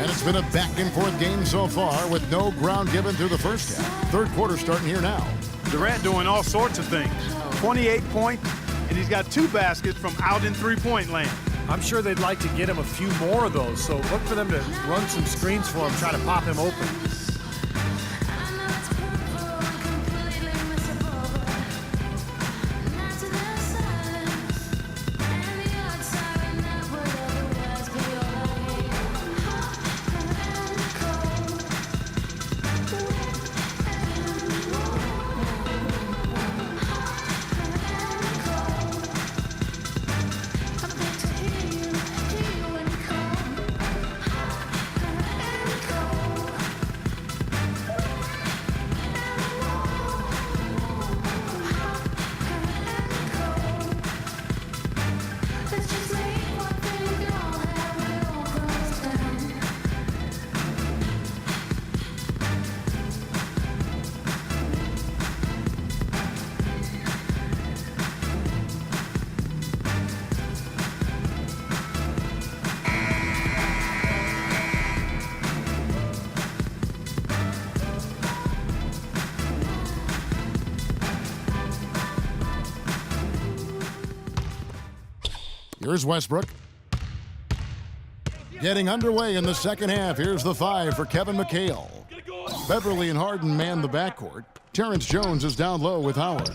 And it's been a back-and-forth game so far with no ground given through the first half. Third quarter starting here now. Durant doing all sorts of things. 28 points, and he's got 2 baskets from out in three-point land. I'm sure they'd like to get him a few more of those, so look for them to run some screens for him, try to pop him open. Here's Westbrook. Getting underway in the second half. Here's the 5 for Kevin McHale. Beverly and Harden man the backcourt. Terrence Jones is down low with Howard.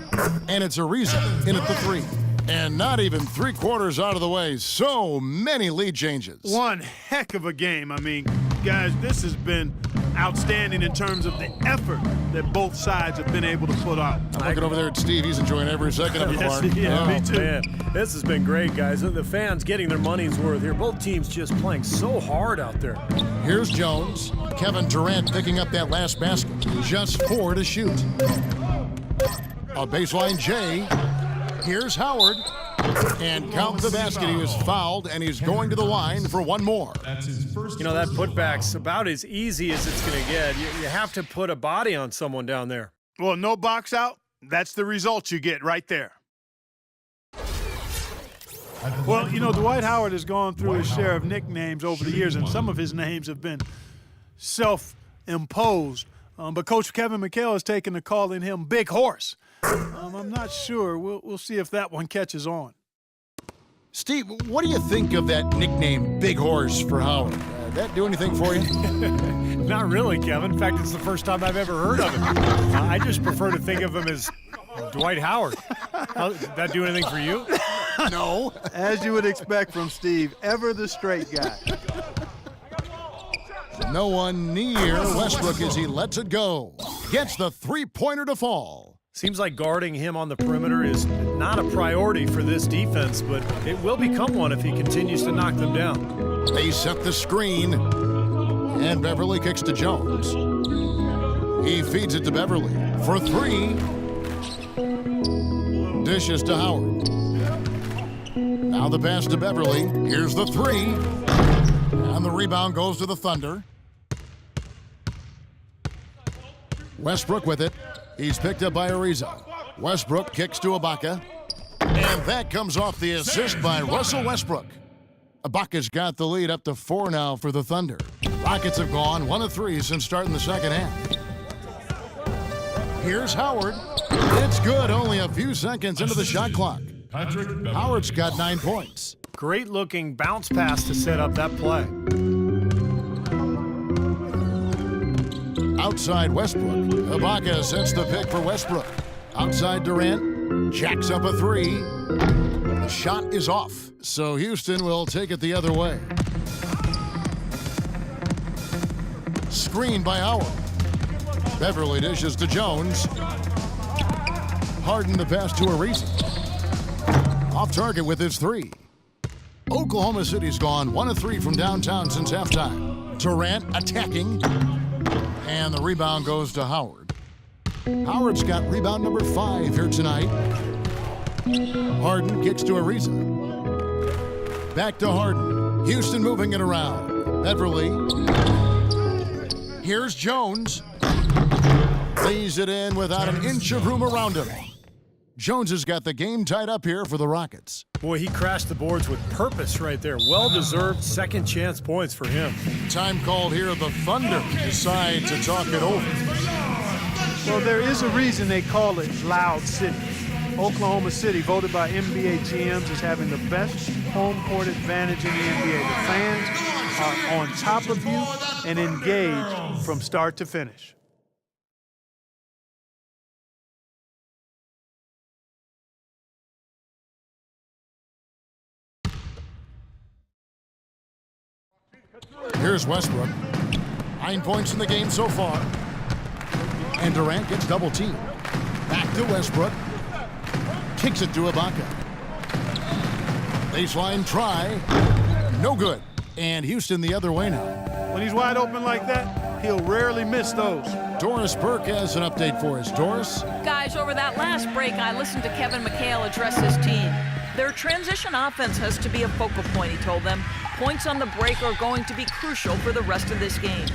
And it's Ariza in at the 3. And not even 3/4 out of the way. So many lead changes. One heck of a game. I mean, guys, this has been outstanding in terms of the effort that both sides have been able to put out. I'm looking over there at Steve. He's enjoying every second of it, Yes, Clark. yeah, me too. Man, this has been great, guys. The fans getting their money's worth here. Both teams just playing so hard out there. Here's Jones. Kevin Durant picking up that last basket. Just 4 to shoot. A baseline J. Here's Howard. And count the basket. He was fouled, and he's going to the line for one more. You know, that putback's about as easy as it's going to get. You have to put a body on someone down there. Well, no box out. That's the result you get right there. Well, you know, Dwight Howard has gone through his share of nicknames over the years, and some of his names have been self-imposed. But Coach Kevin McHale has taken to calling him Big Horse. I'm not sure. We'll see if that one catches on. Steve, what do you think of that nickname, Big Horse, for Howard? That do anything for you? Not really, Kevin. In fact, it's the first time I've ever heard of him. I just prefer to think of him as Dwight Howard. Did that do anything for you? No. As you would expect from Steve, ever the straight guy. No one near Westbrook as he lets it go. Gets the three-pointer to fall. Seems like guarding him on the perimeter is not a priority for this defense, but it will become one if he continues to knock them down. They set the screen, and Beverly kicks to Jones. He feeds it to Beverly for 3. Dishes to Howard. Now the pass to Beverly. Here's the 3. And the rebound goes to the Thunder. Westbrook with it. He's picked up by Ariza. Westbrook kicks to Ibaka. And that comes off the assist by Russell Westbrook. Ibaka's got the lead up to 4 now for the Thunder. Rockets have gone 1 of 3 since starting the second half. Here's Howard. It's good, only a few seconds into the shot clock. Howard's got 9 points. Great looking bounce pass to set up that play. Outside Westbrook. Ibaka sets the pick for Westbrook. Outside Durant. Jacks up a 3. The shot is off, so Houston will take it the other way. Screen by Howard. Beverly dishes to Jones. Harden the pass to Ariza. Off target with his 3. Oklahoma City's gone 1 of 3 from downtown since halftime. Durant attacking. And the rebound goes to Howard. Howard's got rebound number 5 here tonight. Harden kicks to Ariza. Back to Harden. Houston moving it around. Beverly. Here's Jones. Lays it in without an inch of room around him. Jones has got the game tied up here for the Rockets. Boy, he crashed the boards with purpose right there. Well-deserved second chance points for him. Time called here. The Thunder decide to talk it over. Well, there is a reason they call it Loud City. Oklahoma City, voted by NBA GMs as having the best home court advantage in the NBA. The fans are on top of you and engaged from start to finish. Here's Westbrook. 9 points in the game so far. And Durant gets double teamed. Back to Westbrook. Kicks it to Ibaka. Baseline try. No good. And Houston the other way now. When he's wide open like that, he'll rarely miss those. Doris Burke has an update for us. Doris? Guys, over that last break, I listened to Kevin McHale address his team. Their transition offense has to be a focal point, he told them. Points on the break are going to be crucial for the rest of this game.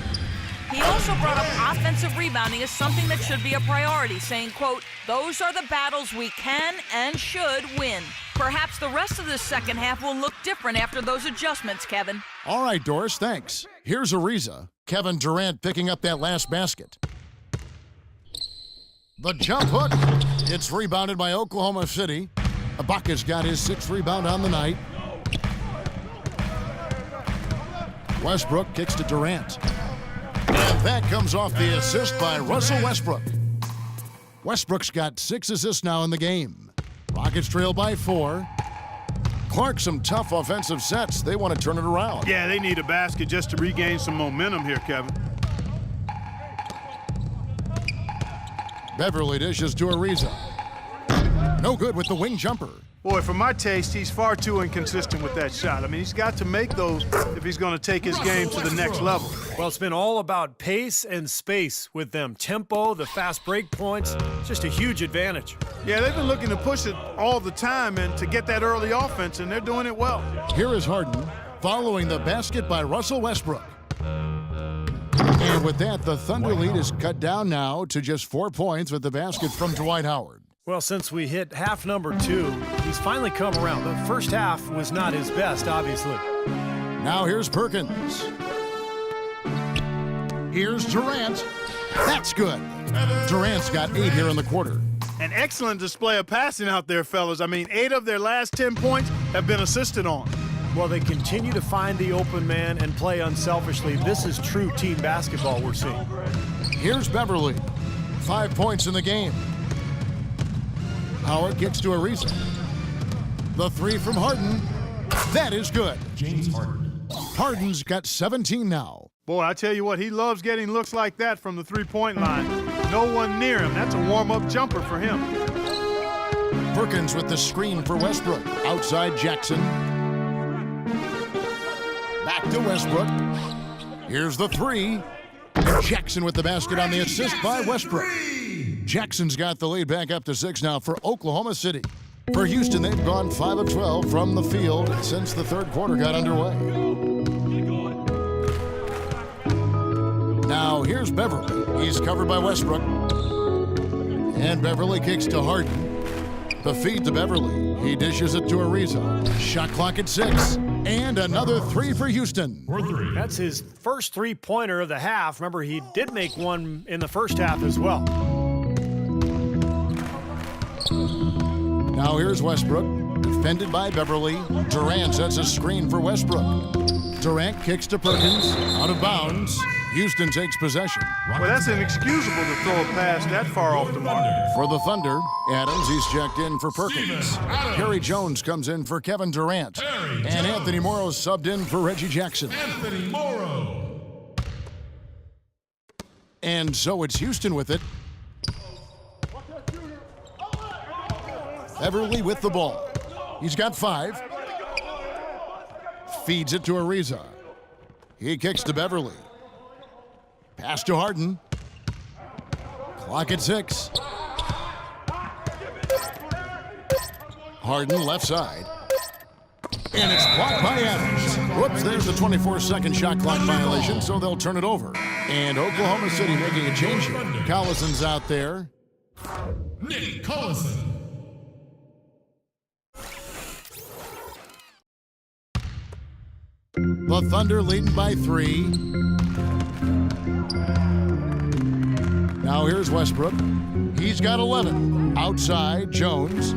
He also brought up offensive rebounding as something that should be a priority, saying, quote, "Those are the battles we can and should win." Perhaps the rest of the second half will look different after those adjustments, Kevin. All right, Doris, thanks. Here's Ariza. Kevin Durant picking up that last basket. The jump hook. It's rebounded by Oklahoma City. Ibaka's got his 6th rebound on the night. Westbrook kicks to Durant. And that comes off the assist by Russell Westbrook. Westbrook's got 6 assists now in the game. Rockets trail by 4. Clark, some tough offensive sets. They want to turn it around. Yeah, they need a basket just to regain some momentum here, Kevin. Beverly dishes to Ariza. No good with the wing jumper. Boy, for my taste, he's far too inconsistent with that shot. I mean, he's got to make those if he's going to take his game to the next level. Well, it's been all about pace and space with them. Tempo, the fast break points, just a huge advantage. Yeah, they've been looking to push it all the time and to get that early offense, and they're doing it well. Here is Harden following the basket by Russell Westbrook. And with that, the Thunder lead is cut down now to just 4 points with the basket from Dwight Howard. Well, since we hit half number 2, he's finally come around. The first half was not his best, obviously. Now here's Perkins. Here's Durant. That's good. Durant's got 8 here in the quarter. An excellent display of passing out there, fellas. I mean, 8 of their last 10 points have been assisted on. Well, they continue to find the open man and play unselfishly. This is true team basketball we're seeing. Here's Beverly. 5 points in the game. Howard kicks to Ariza. The 3 from Harden. That is good. James Harden. Harden's got 17 now. Boy, I tell you what, he loves getting looks like that from the three-point line. No one near him. That's a warm-up jumper for him. Perkins with the screen for Westbrook. Outside Jackson. Back to Westbrook. Here's the 3. And Jackson with the basket on the assist by Westbrook. Jackson's got the lead back up to 6 now for Oklahoma City. For Houston, they've gone 5 of 12 from the field since the third quarter got underway. Now here's Beverly. He's covered by Westbrook. And Beverly kicks to Harden. The feed to Beverly. He dishes it to Ariza. Shot clock at 6. And another 3 for Houston. That's his first three-pointer of the half. Remember, he did make one in the first half as well. Now here's Westbrook, defended by Beverly. Durant sets a screen for Westbrook. Durant kicks to Perkins, out of bounds. Houston takes possession. Well, that's inexcusable to throw a pass that far off the mark. For the Thunder, Adams, he's checked in for Perkins. Kerry Jones comes in for Kevin Durant. And Anthony Morrow subbed in for Reggie Jackson. Anthony Morrow. And so it's Houston with it. Beverly with the ball. He's got 5. Feeds it to Ariza. He kicks to Beverly. Pass to Harden. Clock at 6. Harden left side. And it's blocked by Adams. Whoops, there's the 24-second shot clock violation, so they'll turn it over. And Oklahoma City making a change here. Collison's out there. Nick Collison. The Thunder leading by 3. Now here's Westbrook. He's got 11. Outside, Jones.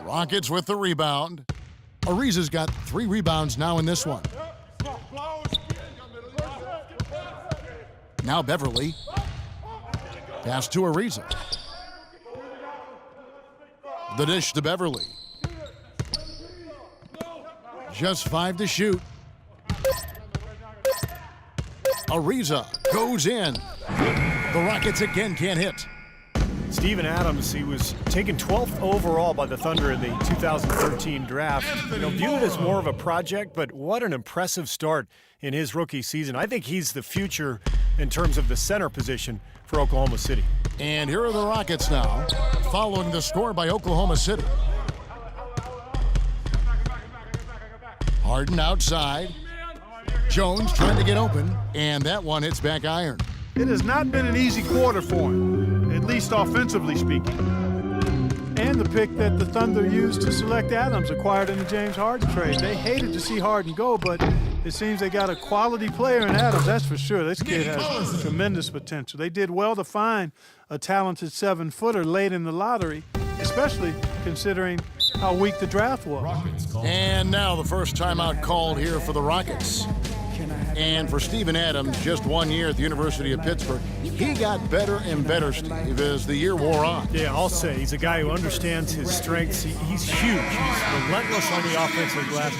Rockets with the rebound. Ariza's got 3 rebounds now in this one. Now Beverly. Pass to Ariza. The dish to Beverly. Just 5 to shoot. Ariza goes in. The Rockets again can't hit. Steven Adams, he was taken 12th overall by the Thunder in the 2013 draft. Viewed as more of a project, but what an impressive start in his rookie season. I think he's the future in terms of the center position for Oklahoma City. And here are the Rockets now, following the score by Oklahoma City. Harden outside. Jones trying to get open, and that one hits back iron. It has not been an easy quarter for him, at least offensively speaking. And the pick that the Thunder used to select Adams acquired in the James Harden trade. They hated to see Harden go, but it seems they got a quality player in Adams, that's for sure. This kid has tremendous potential. They did well to find a talented 7-footer late in the lottery, especially considering how weak the draft was. And now the first timeout called here for the Rockets. And for Steven Adams, just 1 year at the University of Pittsburgh, he got better and better, Steve, as the year wore on. Yeah, I'll say he's a guy who understands his strengths. He's huge. He's relentless on the offensive glass.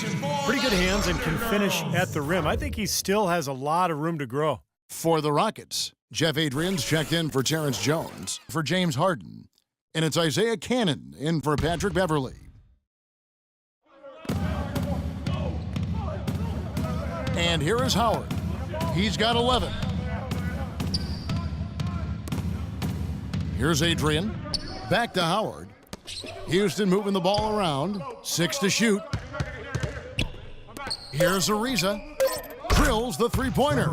Pretty good hands and can finish at the rim. I think he still has a lot of room to grow. For the Rockets, Jeff Adrian's checked in for Terrence Jones, for James Harden. And it's Isaiah Cannon in for Patrick Beverly. And here is Howard. He's got 11. Here's Adrian. Back to Howard. Houston moving the ball around. 6 to shoot. Here's Ariza. Drills the three-pointer.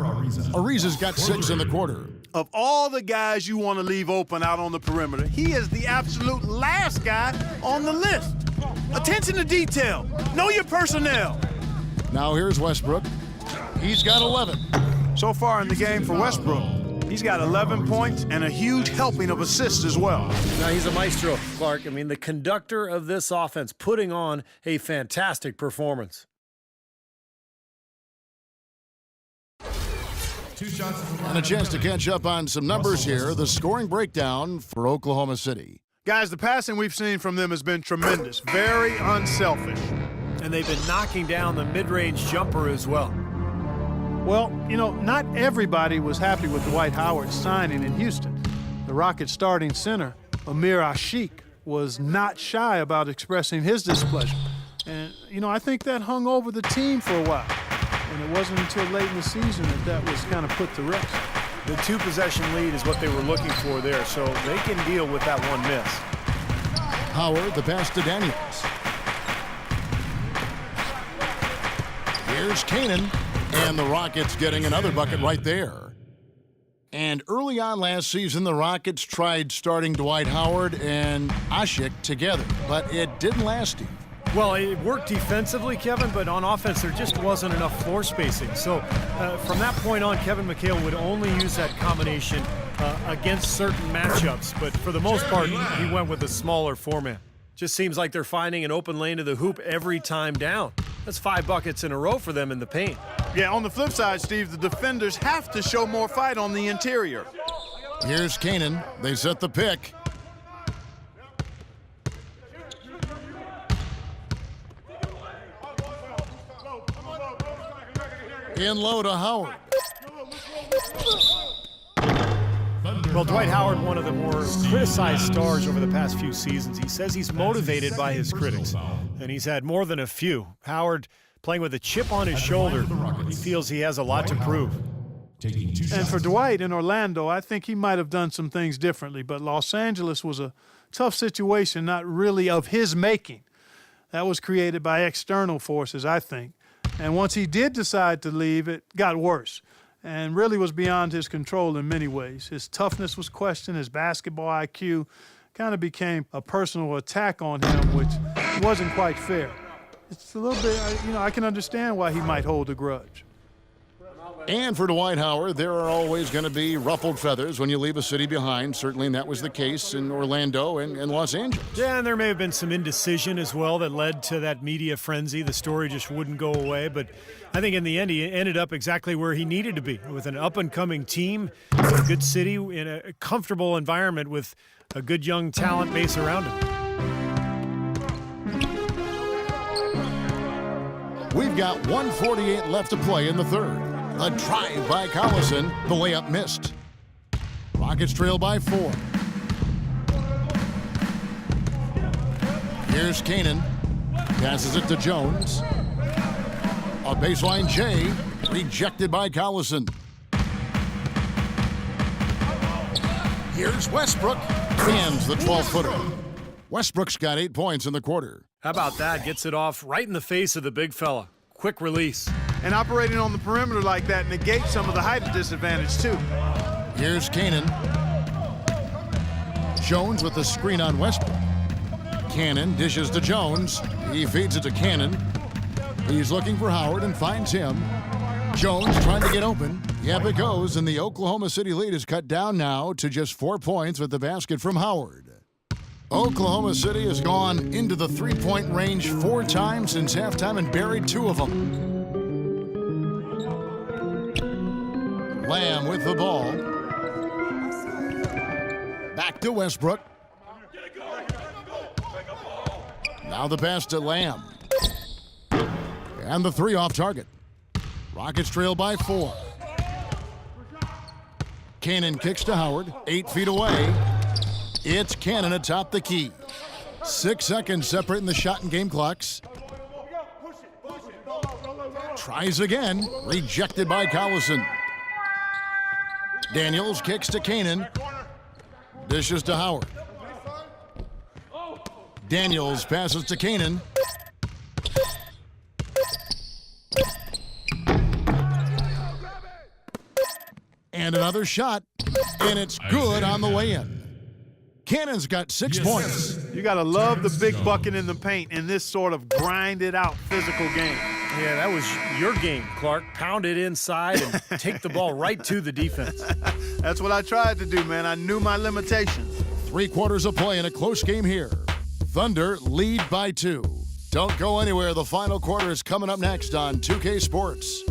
Ariza's got 6 in the quarter. Of all the guys you want to leave open out on the perimeter, he is the absolute last guy on the list. Attention to detail. Know your personnel. Now here's Westbrook. He's got 11. So far in the game for Westbrook, he's got 11 points and a huge helping of assists as well. Now he's a maestro, Clark. I mean, the conductor of this offense, putting on a fantastic performance. And a chance to catch up on some numbers here. The scoring breakdown for Oklahoma City. Guys, the passing we've seen from them has been tremendous. Very unselfish. And they've been knocking down the mid-range jumper as well. Well, not everybody was happy with Dwight Howard's signing in Houston. The Rockets starting center, Amir Ashik, was not shy about expressing his displeasure. And, I think that hung over the team for a while. And it wasn't until late in the season that was kind of put to rest. The 2-possession lead is what they were looking for there, so they can deal with that one miss. Howard, the pass to Daniels. Here's Canaan. And the Rockets getting another bucket right there. And early on last season, the Rockets tried starting Dwight Howard and Ashik together, but it didn't last, Steve. Well, it worked defensively, Kevin, but on offense, there just wasn't enough floor spacing. So from that point on, Kevin McHale would only use that combination against certain matchups. But for the most part, he went with a smaller format. Just seems like they're finding an open lane to the hoop every time down. That's 5 buckets in a row for them in the paint. Yeah, on the flip side, Steve, the defenders have to show more fight on the interior. Here's Canaan. They set the pick. In low to Howard. Well, Dwight Howard, one of the more criticized stars over the past few seasons. He says he's motivated by his critics, and he's had more than a few. Howard playing with a chip on his shoulder. He feels he has a lot to prove. And for Dwight in Orlando, I think he might have done some things differently, but Los Angeles was a tough situation, not really of his making. That was created by external forces, I think. And once he did decide to leave, it got worse and really was beyond his control in many ways. His toughness was questioned, his basketball IQ kind of became a personal attack on him, which wasn't quite fair. It's a little bit, I can understand why he might hold a grudge. And for Dwight Howard, there are always going to be ruffled feathers when you leave a city behind. Certainly, that was the case in Orlando and Los Angeles. Yeah, and there may have been some indecision as well that led to that media frenzy. The story just wouldn't go away, but I think in the end he ended up exactly where he needed to be, with an up-and-coming team, a good city, in a comfortable environment with a good young talent base around him. We've got 1:48 left to play in the third. A drive by Collison. The layup missed. Rockets trail by 4. Here's Canaan. Passes it to Jones. A baseline J. Rejected by Collison. Here's Westbrook. Fans the 12-footer. Westbrook's got 8 points in the quarter. How about that? Gets it off right in the face of the big fella. Quick release. And operating on the perimeter like that negates some of the height disadvantage, too. Here's Canaan. Jones with the screen on Westbrook. Cannon dishes to Jones. He feeds it to Cannon. He's looking for Howard and finds him. Jones trying to get open. Yep, it goes, and the Oklahoma City lead is cut down now to just 4 points with the basket from Howard. Oklahoma City has gone into the three-point range 4 times since halftime and buried 2 of them. Lamb with the ball. Back to Westbrook. Now the pass to Lamb. And the 3 off target. Rockets trail by 4. Cannon kicks to Howard. 8 feet away. It's Cannon atop the key. 6 seconds separating the shot and game clocks. Tries again. Rejected by Collison. Daniels kicks to Canaan. Dishes to Howard. Daniels passes to Canaan. And another shot. And it's good on the way in. Cannon's got 6 points. You got to love the big bucket in the paint in this sort of grinded-out physical game. Yeah, that was your game, Clark. Pound it inside and take the ball right to the defense. That's what I tried to do, man. I knew my limitations. 3 quarters of play in a close game here. Thunder lead by 2. Don't go anywhere. The final quarter is coming up next on 2K Sports.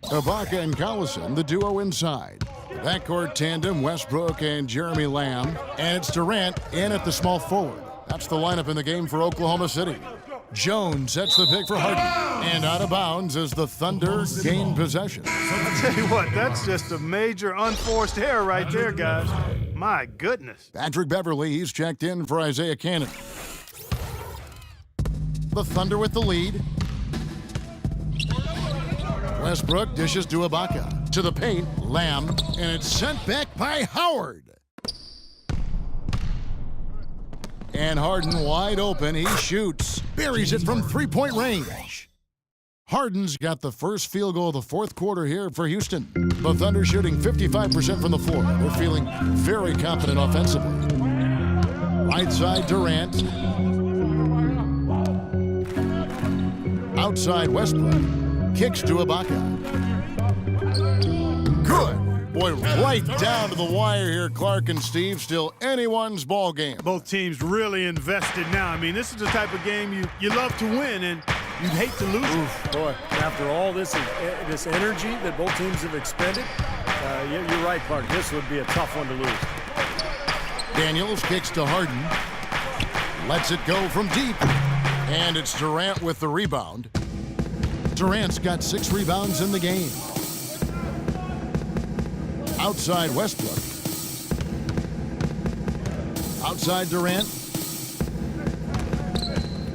Ibaka and Collison, the duo inside. Backcourt tandem, Westbrook and Jeremy Lamb. And it's Durant in at the small forward. That's the lineup in the game for Oklahoma City. Jones sets the pick for Harden. And out of bounds as the Thunder gain possession. I'll tell you what, that's just a major unforced error right there, guys. My goodness. Patrick Beverly, he's checked in for Isaiah Cannon. The Thunder with the lead. Westbrook dishes to Ibaka. To the paint, Lamb, and it's sent back by Howard. And Harden wide open, he shoots. Buries it from three-point range. Harden's got the first field goal of the fourth quarter here for Houston. The Thunder shooting 55% from the floor. They're feeling very confident offensively. Right side, Durant. Outside, Westbrook. Kicks to Ibaka. Good. Boy, right down to the wire here, Clark and Steve. Still anyone's ball game. Both teams really invested now. I mean, this is the type of game you love to win, and you'd hate to lose it. Boy, after all this energy that both teams have expended, you're right, Clark. This would be a tough one to lose. Daniels kicks to Harden. Lets it go from deep. And it's Durant with the rebound. Durant's got 6 rebounds in the game. Outside Westbrook. Outside Durant.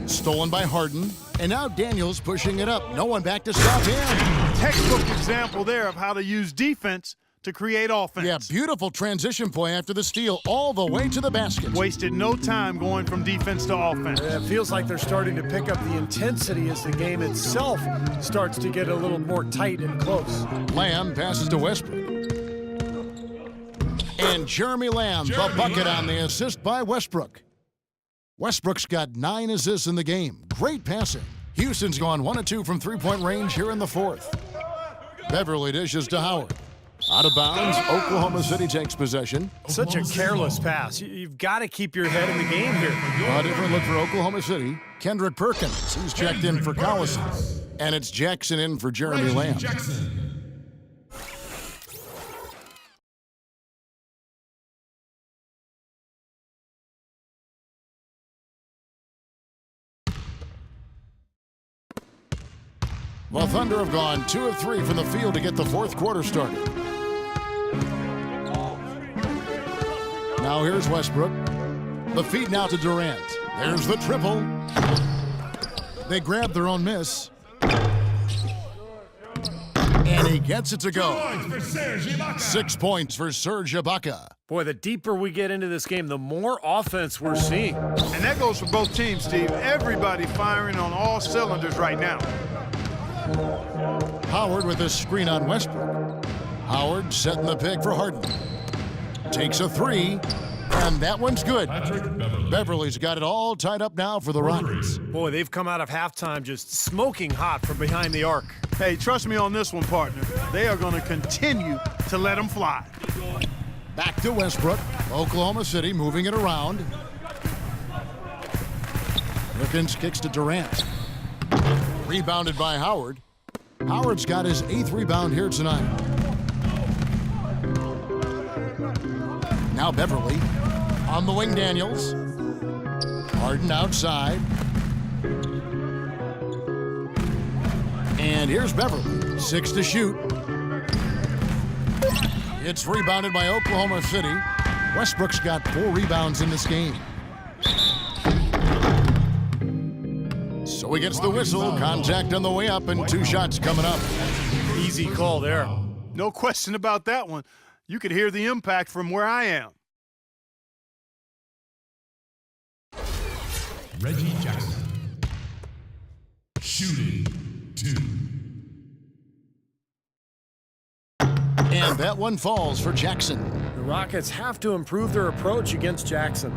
Stolen by Harden. And now Daniels pushing it up. No one back to stop him. textbook example there of how to use defense to create offense. Yeah, beautiful transition play after the steal all the way to the basket. Wasted no time going from defense to offense. It feels like they're starting to pick up the intensity as the game itself starts to get a little more tight and close. Lamb passes to Westbrook. And Jeremy Lamb, the bucket on the assist by Westbrook. Westbrook's got 9 assists in the game. Great passing. Houston's gone 1 of 2 from three-point range here in the fourth. Beverly dishes to Howard. Out of bounds, Oklahoma City takes possession. Such a careless pass. You've got to keep your head in the game here. A different look for Oklahoma City. Kendrick Perkins, he's checked in for Collison. And it's Jackson in for Jeremy Lamb. The Thunder have gone 2 of 3 from the field to get the fourth quarter started. Now here's Westbrook. The feed now to Durant. There's the triple. They grab their own miss. And he gets it to go. 6 points for Serge Ibaka. Boy, the deeper we get into this game, the more offense we're seeing. And that goes for both teams, Steve. Everybody firing on all cylinders right now. Howard with a screen on Westbrook. Howard setting the pick for Harden. Takes a 3, and that one's good. Beverly's got it all tied up now for the Rockets. Boy, they've come out of halftime just smoking hot from behind the arc. Hey, trust me on this one, partner. They are going to continue to let them fly. Back to Westbrook. Oklahoma City moving it around. Perkins kicks to Durant. Rebounded by Howard. Howard's got his 8th rebound here tonight. Now Beverly. On the wing, Daniels. Harden outside. And here's Beverly. 6 to shoot. It's rebounded by Oklahoma City. Westbrook's got 4 rebounds in this game. So he gets the whistle. Contact on the way up and 2 shots coming up. Easy call there. No question about that one. You could hear the impact from where I am. Reggie Jackson. Shooting 2. And that one falls for Jackson. The Rockets have to improve their approach against Jackson.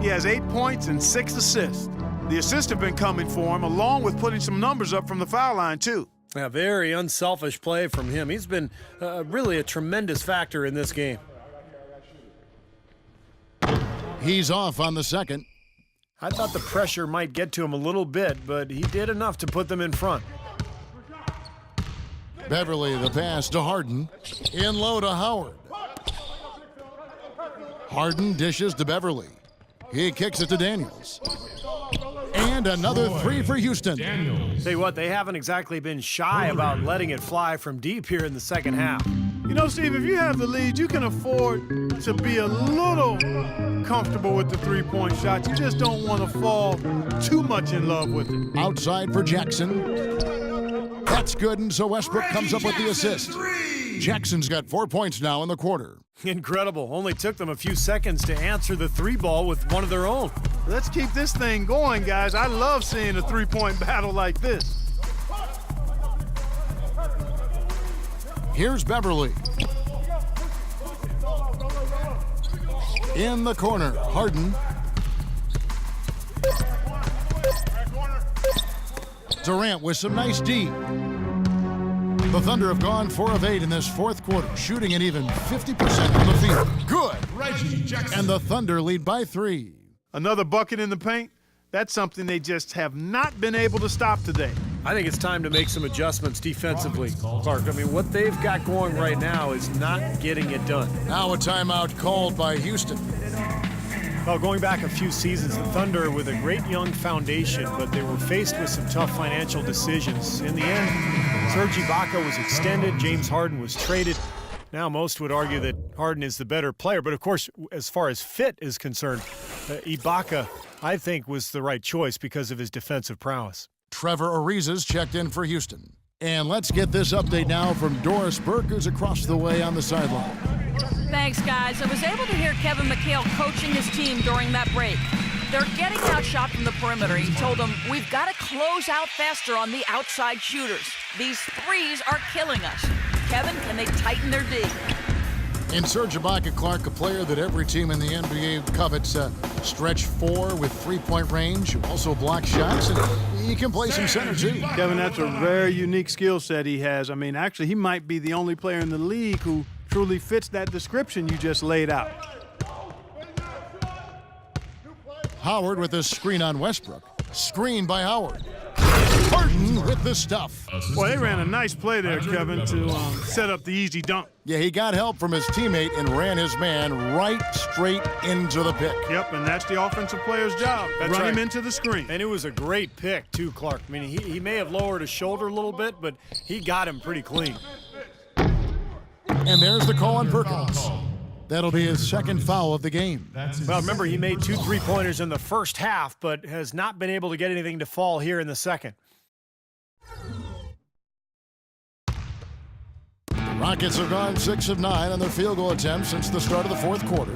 He has 8 points and 6 assists. The assists have been coming for him, along with putting some numbers up from the foul line, too. A very unselfish play from him. He's been really a tremendous factor in this game. He's off on the second. I thought the pressure might get to him a little bit, but he did enough to put them in front. Beverly, the pass to Harden. In low to Howard. Harden dishes to Beverly. He kicks it to Daniels. And another 3 for Houston. Tell you what, they haven't exactly been shy about letting it fly from deep here in the second half. You know, Steve, if you have the lead, you can afford to be a little comfortable with the three-point shot. You just don't want to fall too much in love with it. Outside for Jackson. That's good, and so Westbrook comes up with the assist. Jackson's got 4 points now in the quarter. Incredible. Only took them a few seconds to answer the 3 ball with one of their own. Let's keep this thing going, guys. I love seeing a three-point battle like this. Here's Beverly. In the corner, Harden. Durant with some nice D. The Thunder have gone 4 of 8 in this fourth quarter, shooting an even 50% from the field. Good. Reggie Jackson. And the Thunder lead by 3. Another bucket in the paint? That's something they just have not been able to stop today. I think it's time to make some adjustments defensively, Clark. I mean, what they've got going right now is not getting it done. Now a timeout called by Houston. Well, going back a few seasons, the Thunder with a great young foundation, but they were faced with some tough financial decisions. In the end, Serge Ibaka was extended, James Harden was traded. Now most would argue that Harden is the better player, but of course, as far as fit is concerned, Ibaka, I think, was the right choice because of his defensive prowess. Trevor Ariza's checked in for Houston. And let's get this update now from Doris Burke, who's across the way on the sideline. Thanks, guys. I was able to hear Kevin McHale coaching his team during that break. They're getting outshot from the perimeter. He told them, we've got to close out faster on the outside shooters. These threes are killing us. Kevin, can they tighten their D? In Serge Ibaka, Clark, a player that every team in the NBA covets, stretch 4 with three-point range, who also blocks shots, and he can play some center too. Kevin, that's a very unique skill set he has. I mean, actually, he might be the only player in the league who truly fits that description you just laid out. Howard with a screen on Westbrook. Screen by Howard. Harden with the stuff. Well, they ran a nice play there, Kevin, to set up the easy dunk. Yeah, he got help from his teammate and ran his man right straight into the pick. Yep, and that's the offensive player's job. Run him into the screen. And it was a great pick, too, Clark. I mean, he may have lowered his shoulder a little bit, but he got him pretty clean. And there's the call on Perkins. That'll be his second foul of the game. Well, remember, he made 2 3-pointers in the first half, but has not been able to get anything to fall here in the second. The Rockets have gone 6 of 9 on their field goal attempts since the start of the fourth quarter.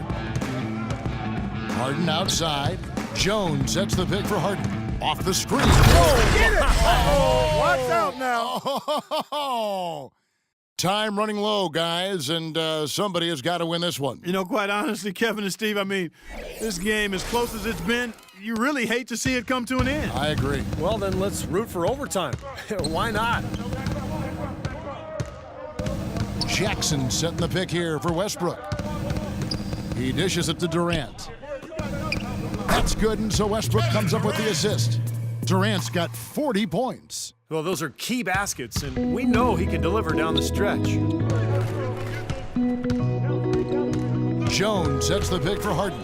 Harden outside. Jones sets the pick for Harden. Off the screen. Oh, get it! Oh, watch out now. Oh, time running low, guys, and somebody has got to win this one. You know, quite honestly, Kevin and Steve, I mean, this game, as close as it's been, you really hate to see it come to an end. I agree. Well, then let's root for overtime. Why not? Jackson setting the pick here for Westbrook. He dishes it to Durant. That's good, and so Westbrook comes up with the assist. Durant's got 40 points. Well, those are key baskets, and we know he can deliver down the stretch. Jones sets the pick for Harden.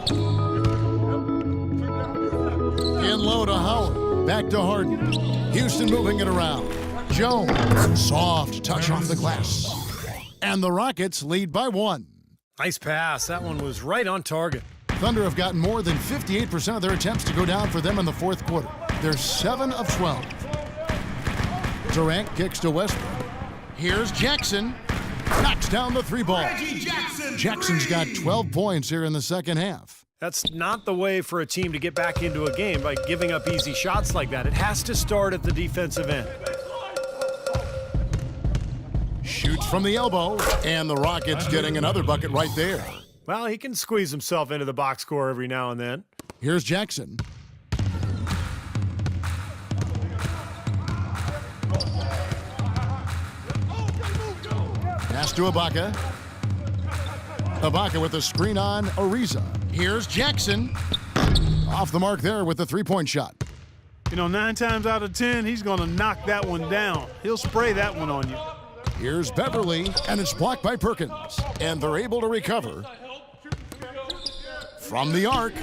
In low to Howard. Back to Harden. Houston moving it around. Jones. Soft touch off the glass. And the Rockets lead by 1. Nice pass. That one was right on target. Thunder have gotten more than 58% of their attempts to go down for them in the fourth quarter. They're 7 of 12. Durant kicks to Westbrook. Here's Jackson. Knocks down the 3-ball. Jackson's got 12 points here in the second half. That's not the way for a team to get back into a game by giving up easy shots like that. It has to start at the defensive end. Shoots from the elbow, and the Rockets getting another bucket right there. Well, he can squeeze himself into the box score every now and then. Here's Jackson. Pass to Ibaka. Ibaka with a screen on Ariza. Here's Jackson. Off the mark there with the 3-point shot. You know, 9 times out of 10, he's going to knock that one down. He'll spray that one on you. Here's Beverly, and it's blocked by Perkins. And they're able to recover from the arc.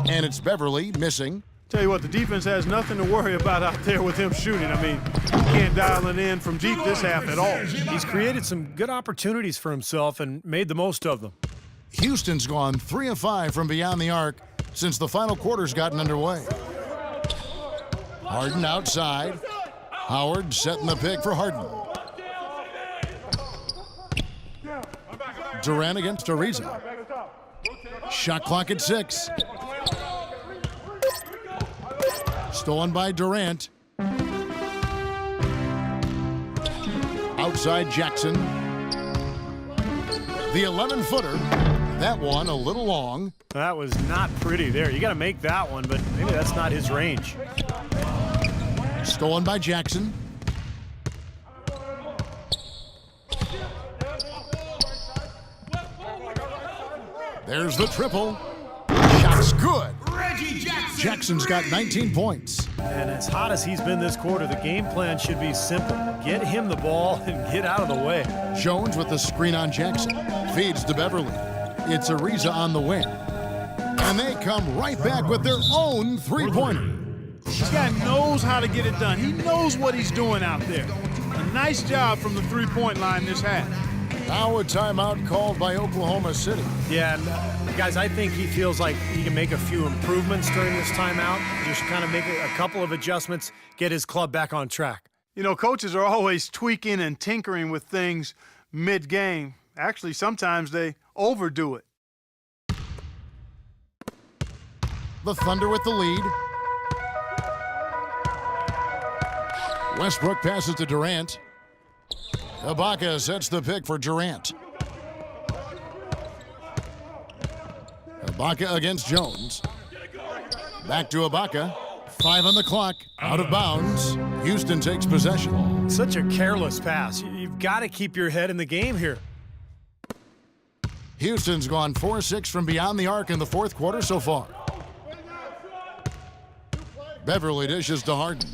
And it's Beverly missing. Tell you what, the defense has nothing to worry about out there with him shooting. I mean, he can't dial it in from deep this half at all. He's created some good opportunities for himself and made the most of them. Houston's gone 3 of 5 from beyond the arc since the final quarter's gotten underway. Harden outside. Howard setting the pick for Harden. Durant against Ariza. Shot clock at 6. Stolen by Durant. Outside Jackson. The 11-footer. That one a little long. That was not pretty there. You got to make that one, but maybe that's not his range. Stolen by Jackson. There's the triple. Shot's good. Jackson's got 19 points. And as hot as he's been this quarter, the game plan should be simple. Get him the ball and get out of the way. Jones with the screen on Jackson. Feeds to Beverly. It's Ariza on the wing. And they come right back with their own 3-pointer. This guy knows how to get it done. He knows what he's doing out there. A nice job from the 3-point line this half. Now a timeout called by Oklahoma City. Yeah, and guys, I think he feels like he can make a few improvements during this timeout. Just kind of make a couple of adjustments, get his club back on track. You know, coaches are always tweaking and tinkering with things mid-game. Actually, sometimes they overdo it. The Thunder with the lead. Westbrook passes to Durant. Ibaka sets the pick for Durant. Ibaka against Jones. Back to Ibaka. 5 on the clock. Out of bounds. Houston takes possession. Such a careless pass. You've got to keep your head in the game here. Houston's gone 4-6 from beyond the arc in the fourth quarter so far. Beverly dishes to Harden.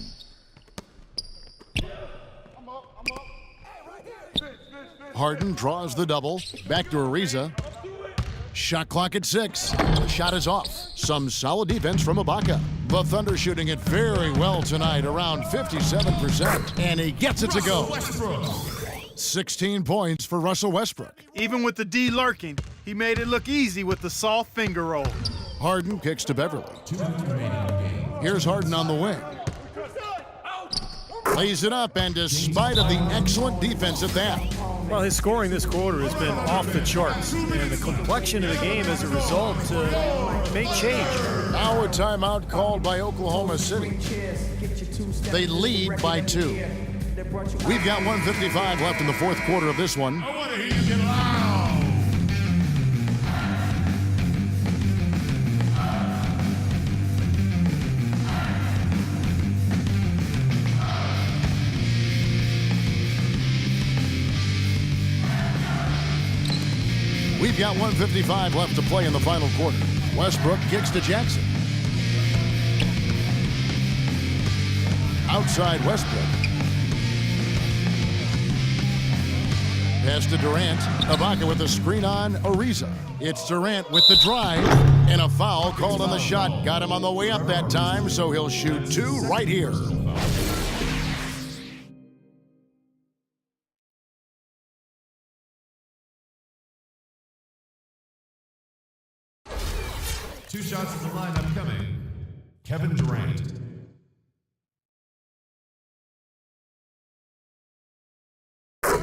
Harden draws the double. Back to Ariza. Shot clock at 6. The shot is off. Some solid defense from Ibaka. The Thunder shooting it very well tonight, around 57%. And he gets it to go. 16 points for Russell Westbrook. Even with the D lurking, he made it look easy with the soft finger roll. Harden kicks to Beverly. Here's Harden on the wing. Lays it up, and despite of the excellent defense at that. Well, his scoring this quarter has been off the charts, and the complexion of the game as a result may change. Now a timeout called by Oklahoma City. They lead by 2. We've got 1:55 left in the fourth quarter of this one. I want to hear you get loud. We've got 1:55 left to play in the final quarter. Westbrook kicks to Jackson. Outside Westbrook. Pass to Durant. Ibaka with the screen on Ariza. It's Durant with the drive. And a foul called on the shot. Got him on the way up that time, so he'll shoot 2 right here. Two shots in the lineup coming. Kevin Durant.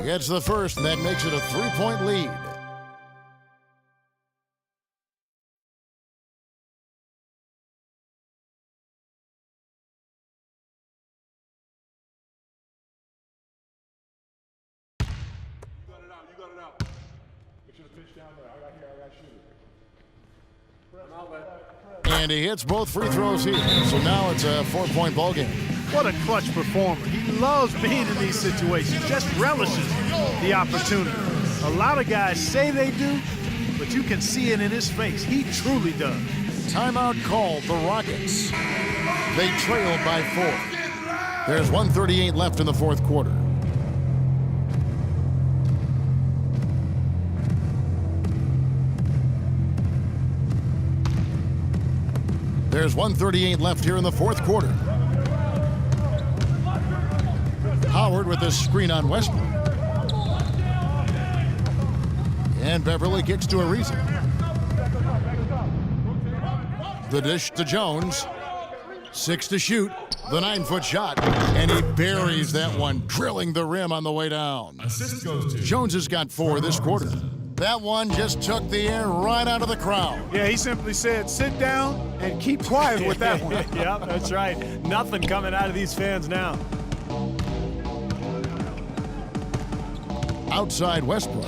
Gets the first, and that makes it a 3-point lead. And he hits both free throws here. So now it's a 4-point ball game. What a clutch performer. He loves being in these situations, just relishes the opportunity. A lot of guys say they do, but you can see it in his face. He truly does. Timeout called the Rockets. They trail by 4. There's 1:38 left in the fourth quarter. There's 1:38 left here in the fourth quarter. Howard with a screen on Westbrook. And Beverly kicks to Ariza. The dish to Jones. 6 to shoot. The 9-foot shot. And he buries that one, drilling the rim on the way down. Assist goes to Jones has got 4 this quarter. That one just took the air right out of the crowd. Yeah, he simply said, sit down and keep quiet with that one. Yeah, that's right. Nothing coming out of these fans now. Outside Westbrook.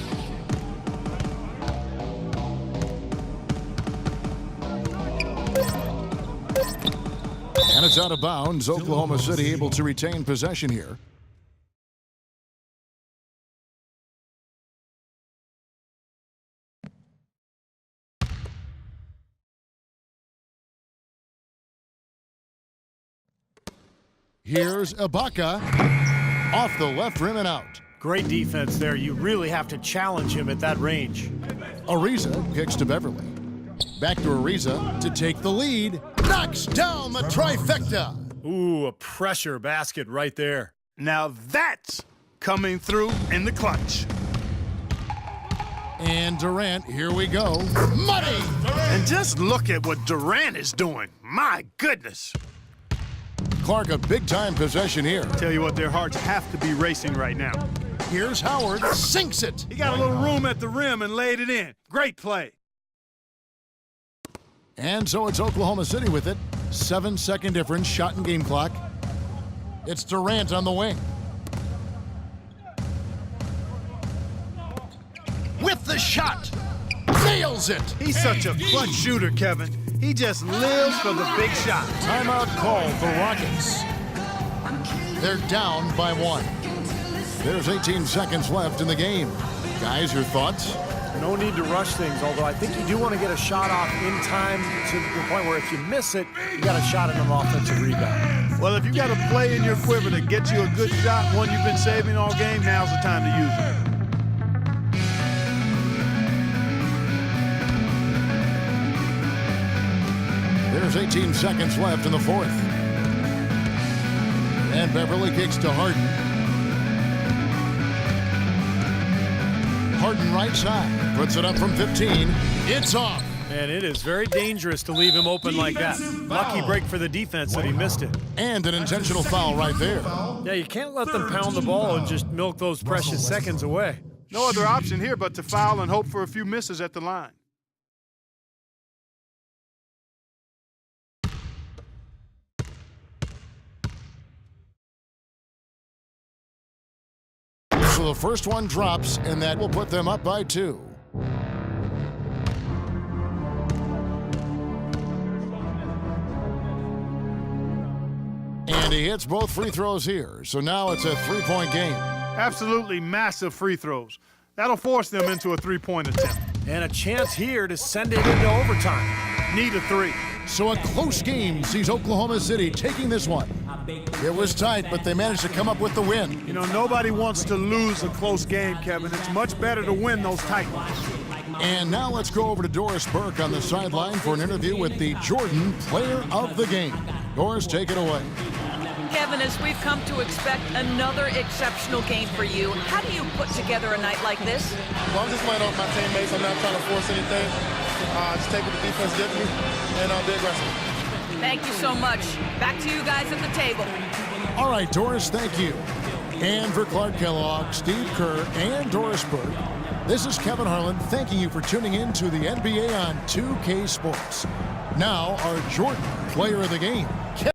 And it's out of bounds. Oklahoma City able to retain possession here. Here's Ibaka. Off the left rim and out. Great defense there. You really have to challenge him at that range. Ariza kicks to Beverly. Back to Ariza to take the lead. Knocks down the trifecta. Ooh, a pressure basket right there. Now that's coming through in the clutch. And Durant, here we go. Money! And just look at what Durant is doing. My goodness. Clark, a big-time possession here. Tell you what, their hearts have to be racing right now. Here's Howard, sinks it. He got a little room at the rim and laid it in. Great play. And so it's Oklahoma City with it. 7-second difference, shot and game clock. It's Durant on the wing. With the shot. Nails it. He's such a clutch shooter, Kevin. He just lives for the big shot. Timeout call for Rockets. They're down by 1. There's 18 seconds left in the game. Guys, your thoughts? No need to rush things, although I think you do want to get a shot off in time to the point where if you miss it, you got a shot at an offensive rebound. Well, if you got a play in your quiver that gets you a good shot, one you've been saving all game, now's the time to use it. There's 18 seconds left in the fourth. And Beverly kicks to Harden. Harden right side, puts it up from 15. It's off. And it is very dangerous to leave him open like that. Lucky break for the defense that he missed it. And an intentional foul right there. Yeah, you can't let them pound the ball and just milk those precious seconds away. No other option here but to foul and hope for a few misses at the line. So the first one drops, and that will put them up by 2. And he hits both free throws here. So now it's a 3-point game. Absolutely massive free throws. That'll force them into a 3-point attempt. And a chance here to send it into overtime. Need a 3. So a close game sees Oklahoma City taking this one. It was tight, but they managed to come up with the win. You know, nobody wants to lose a close game, Kevin. It's much better to win those tight ones. And now let's go over to Doris Burke on the sideline for an interview with the Jordan Player of the Game. Doris, take it away. Kevin, as we've come to expect another exceptional game for you, how do you put together a night like this? Well, I'm just playing off my teammates. I'm not trying to force anything. Just take what the defense gives me, and I'll be aggressive. Thank you so much. Back to you guys at the table. All right, Doris, thank you. And for Clark Kellogg, Steve Kerr, and Doris Burke, this is Kevin Harlan thanking you for tuning in to the NBA on 2K Sports. Now, our Jordan Player of the Game.